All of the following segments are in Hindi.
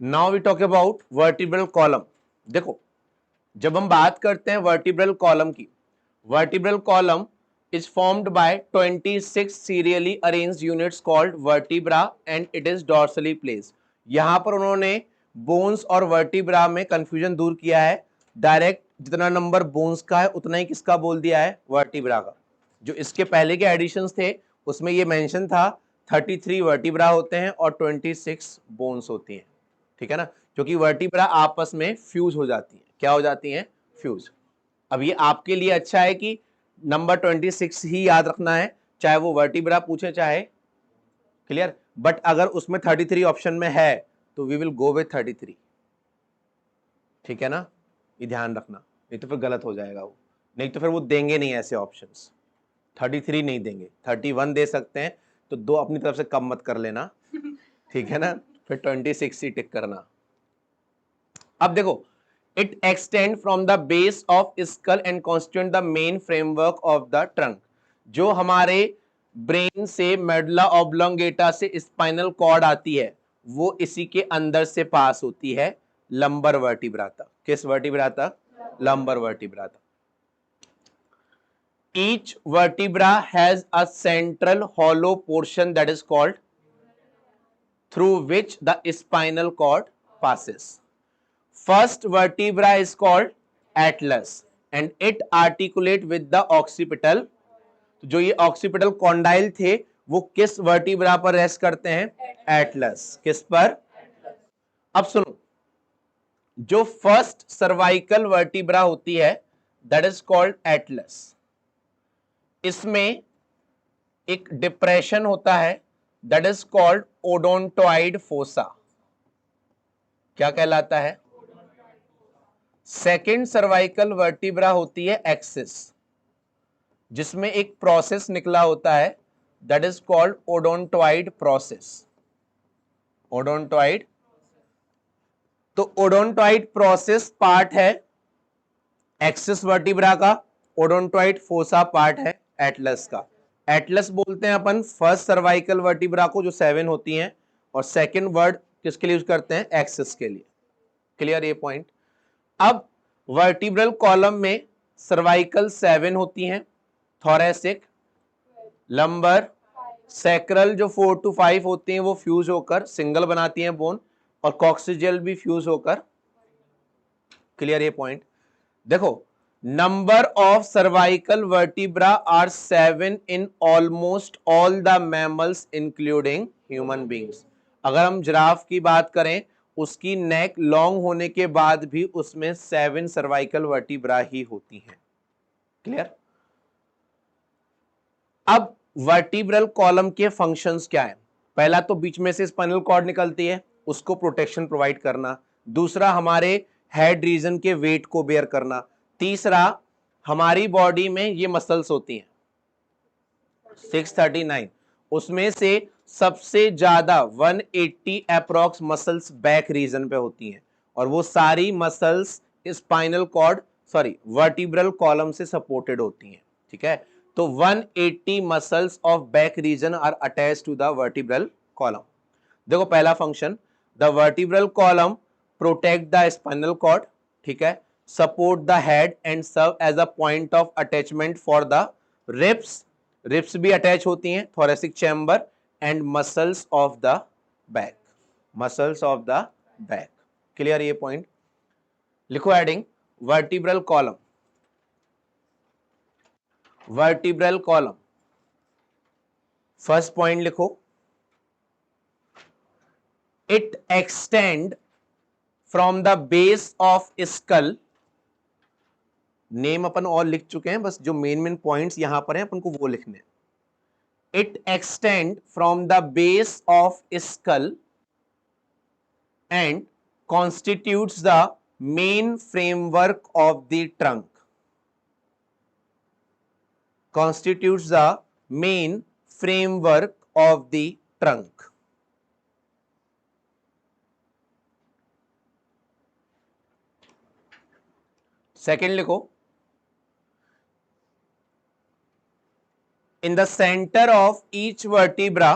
Now we talk about vertebral column. देखो, जब हम बात करते हैं वर्टिब्रल कॉलम की, vertebral column is formed by 26 serially arranged units called vertebra and it is dorsally placed। यहां पर उन्होंने बोन्स और वर्टिब्रा में कंफ्यूजन दूर किया है। डायरेक्ट जितना नंबर बोन्स का है उतना ही किसका बोल दिया है, वर्टिब्रा का। जो इसके पहले के एडिशंस थे उसमें ये मेंशन था 33 वर्टिब्रा होते हैं और 26 बोन्स होती हैं, ठीक है ना, क्योंकि वर्टिब्रा आपस में फ्यूज हो जाती है। क्या हो जाती हैं, फ्यूज। अब ये आपके लिए अच्छा है कि नंबर 26 ही याद रखना है, चाहे वो वर्टिब्रा पूछे चाहे, क्लियर। बट अगर उसमें 33 ऑप्शन में है तो वी विल गो विथ 33, ठीक है ना, ये ध्यान रखना, नहीं तो फिर गलत हो जाएगा वो, नहीं तो फिर वो देंगे नहीं ऐसे ऑप्शंस, 33 नहीं देंगे, 31 दे सकते हैं, तो दो अपनी तरफ से कम मत कर लेना, ठीक है ना, फिर 26 ही टिक करना। अब देखो, it extend from the base of school and constitute the main framework of the trunk. जो हमारे ब्रेन से मेडुला ऑब्लोंगेटा से स्पाइनल कॉर्ड आती है वो इसी के अंदर से पास होती है लंबर वर्टिब्रा तक। किस वर्टिब्रा तक, लंबर वर्टिब्रा तक। Each vertebra has a central hollow portion that is called through which the spinal cord passes. First vertebra is called atlas and it articulate with the occipital। तो जो ये ऑक्सीपिटल कॉन्डाइल थे वो किस वर्टिब्रा पर रेस्ट करते हैं, एटलस। किस पर, अब सुनो, जो फर्स्ट सर्वाइकल वर्टिब्रा होती है दैट इज कॉल्ड एटलस, इसमें एक डिप्रेशन होता है that is called odontoid fossa. क्या कहलाता है, सेकेंड सर्वाइकल वर्टिब्रा होती है एक्सिस, जिसमें एक प्रोसेस निकला होता है that is called odontoid process. Odontoid, तो ओडोंटॉइड प्रोसेस पार्ट है एक्सिस वर्टिब्रा का, ओडोंटॉइड फोसा पार्ट है एटलस का। एटलस बोलते हैं अपन फर्स्ट सर्वाइकल वर्टिब्रा को जो 7 होती हैं, और सेकंड वर्ड किसके लिए यूज करते हैं, एक्सिस के लिए। क्लियर ये पॉइंट। अब वर्टिब्रल कॉलम में सर्वाइकल 7 होती हैं, थोरेसिक, लंबर, सैक्रल जो 4 to 5 होती हैं वो फ्यूज होकर सिंगल बनाती हैं बोन, और कॉक्सिजियल भी फ्यूज होकर। क्लियर ये पॉइंट। देखो, number of cervical vertebra are 7 in almost all the mammals including human beings. अगर हम जिराफ की बात करें, उसकी नेक लॉन्ग होने के बाद भी उसमें 7 सर्वाइकल वर्टिब्रा ही होती हैं। क्लियर। अब वर्टिब्रल कॉलम के फंक्शंस क्या है, पहला तो बीच में से स्पाइनल कॉर्ड निकलती है, उसको प्रोटेक्शन प्रोवाइड करना। दूसरा, हमारे हेड रीजन के वेट को बेयर करना। तीसरा, हमारी बॉडी में ये मसल्स होती हैं 639, उसमें से सबसे ज्यादा 180 अप्रोक्स मसल्स बैक रीजन पे होती हैं, और वो सारी muscles spinal cord vertebral column से सपोर्टेड होती हैं, ठीक है। तो 180 muscles of back region are attached to the vertebral column. देखो, पहला function, the vertebral column protect the spinal cord, ठीक है, support the head and serve as a point of attachment for the ribs. Ribs भी अटैच होती हैं, thoracic chamber, and muscles of the back, muscles of the back. Clear ये पॉइंट। लिखो heading vertebral column, vertebral column. First point लिखो, it extend from the base of skull. Name अपन और लिख चुके हैं, बस जो मेन मेन पॉइंट्स यहां पर हैं अपन को वो लिखने। It extend from the base of school and constitutes the main framework of the trunk, constitutes the main framework of the trunk। Second लिखो, in the center of each vertebra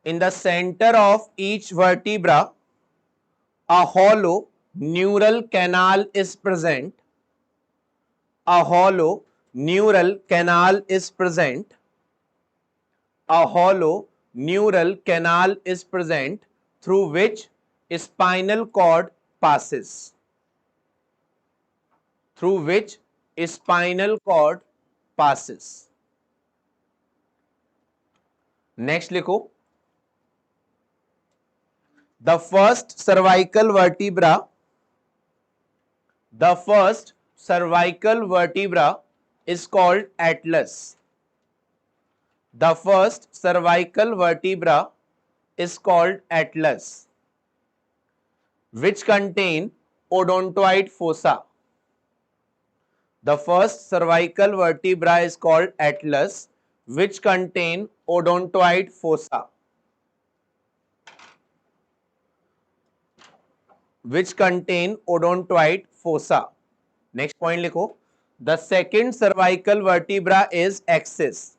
In the center of each vertebra, a hollow neural canal is present. A hollow neural canal is present. A hollow neural canal is present through which spinal cord passes. Through which spinal cord passes. Next लिखो. The first cervical vertebra is called atlas. The first cervical vertebra is called atlas, which contain odontoid fossa. The first cervical vertebra is called atlas, which contain odontoid fossa. Which contain odontoid fossa. Next point लिखो. The second cervical vertebra is axis.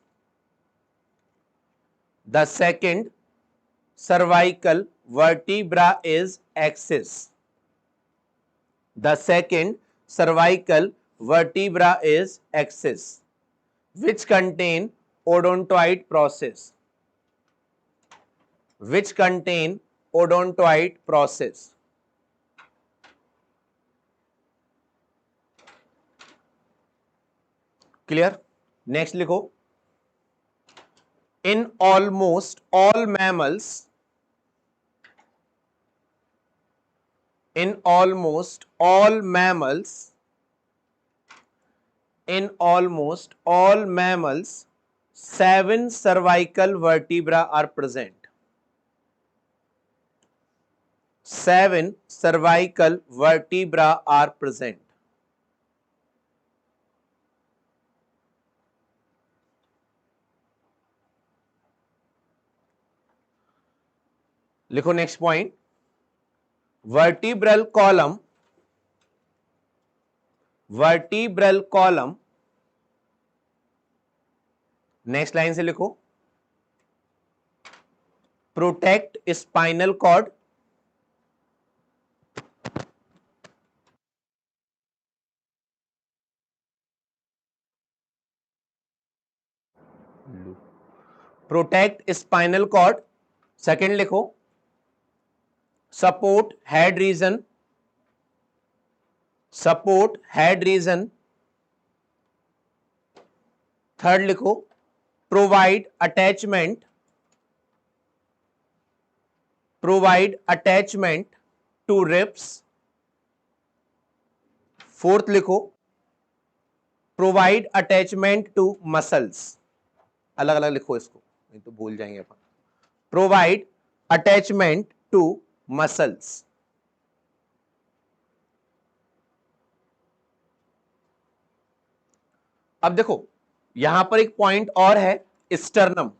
The second cervical vertebra is axis. The second cervical vertebra is axis, which contain odontoid process. Which contain odontoid process. Clear? Next लिखो. In almost all mammals, in almost all mammals, 7 cervical vertebrae are present. 7 cervical vertebrae are present. लिखो next point. Vertebral column, next line से लिखो. Protect spinal cord. Protect spinal cord. Second लिखो. Support head region. Support head region. Third लिखो. Provide attachment. Provide attachment to ribs. Fourth लिखो. Provide attachment to muscles. अलग अलग लिखो इसको, नहीं तो भूल जाएंगे अपन. Provide attachment to muscles. अब देखो यहां पर एक पॉइंट और है, स्टर्नम.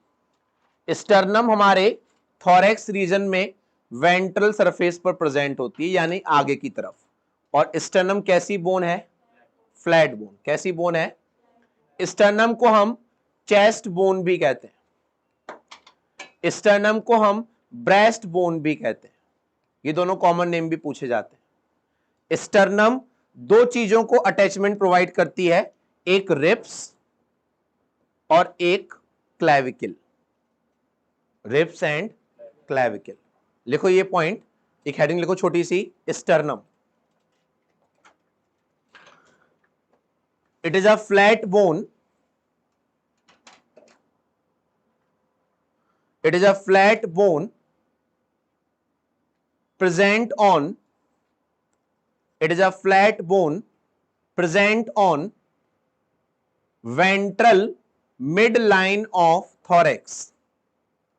स्टर्नम हमारे थोरैक्स रीजन में वेंट्रल सरफेस पर प्रेजेंट होती है, यानी आगे की तरफ. और स्टर्नम कैसी बोन है? Flat bone. कैसी बोन है? स्टर्नम को हम चेस्ट बोन भी कहते हैं. स्टर्नम को हम ब्रेस्ट बोन भी कहते हैं. ये दोनों कॉमन नेम भी पूछे जाते हैं. स्टर्नम दो चीजों को अटैचमेंट प्रोवाइड करती है, एक रिब्स और एक क्लैविकल. Ribs and clavicle. लिखो ये पॉइंट, एक हेडिंग लिखो छोटी सी. Sternum, it is a flat bone. It is a flat bone present on. It is a flat bone present on ventral midline of thorax.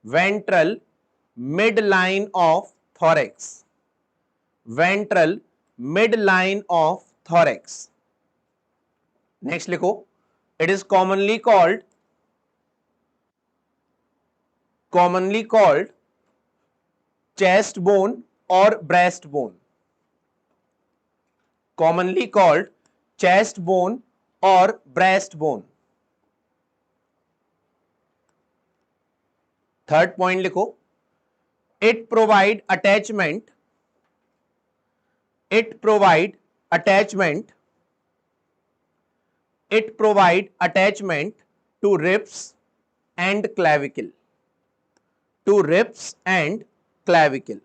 Ventral midline of thorax. Ventral midline of thorax. Next लिखो. It is commonly called chest bone or breast bone. Commonly called chest bone or breast bone. Third point लिखो. it provide attachment it provide attachment it provide attachment to ribs and clavicle, to ribs and clavicle.